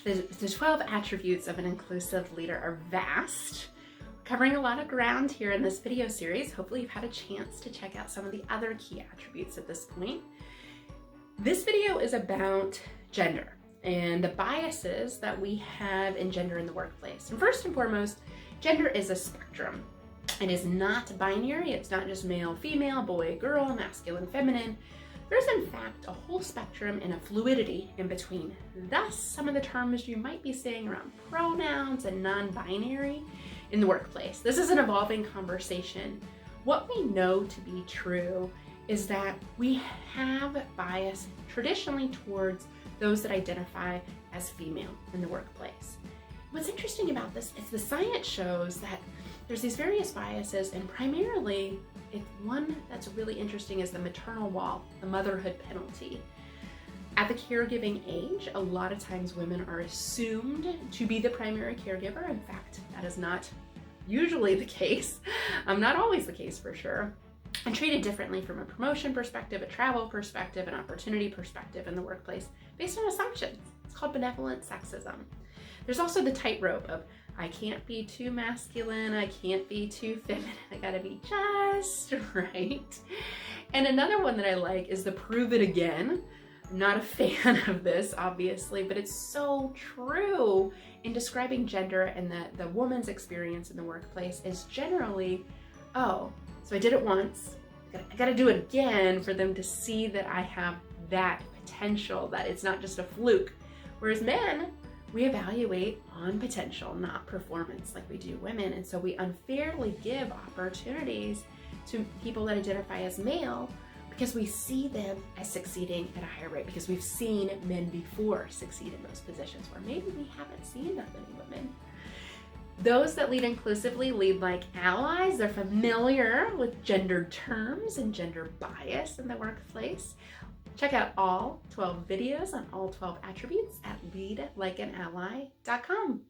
The 12 attributes of an inclusive leader are vast, covering a lot of ground here in this video series. Hopefully you've had a chance to check out some of the other key attributes at this point. This video is about gender and the biases that we have in gender in the workplace. And first and foremost, gender is a spectrum. It is not binary. It's not just male, female, boy, girl, masculine, feminine. There's in fact a whole spectrum and a fluidity in between. Thus, some of the terms you might be seeing around pronouns and non-binary in the workplace. This is an evolving conversation. What we know to be true is that we have bias traditionally towards those that identify as female in the workplace. What's interesting about this is the science shows that there's these various biases, and primarily one that's really interesting is the maternal wall, the motherhood penalty. At the caregiving age, a lot of times women are assumed to be the primary caregiver. In fact, that is not usually the case. Not always the case for sure. And treated differently from a promotion perspective, a travel perspective, an opportunity perspective in the workplace based on assumptions. It's called benevolent sexism. There's also the tightrope of I can't be too masculine, I can't be too feminine, I gotta be just right. And another one that I like is the prove it again. I'm not a fan of this, obviously, but it's so true in describing gender, and the woman's experience in the workplace is generally, oh, so I did it once, I gotta do it again for them to see that I have that potential, that it's not just a fluke. Whereas men, we evaluate on potential, not performance like we do women. And so we unfairly give opportunities to people that identify as male because we see them as succeeding at a higher rate, because we've seen men before succeed in those positions where maybe we haven't seen that many women. Those that lead inclusively lead like allies. They're familiar with gendered terms and gender bias in the workplace. Check out all 12 videos on all 12 attributes at leadlikeanally.com.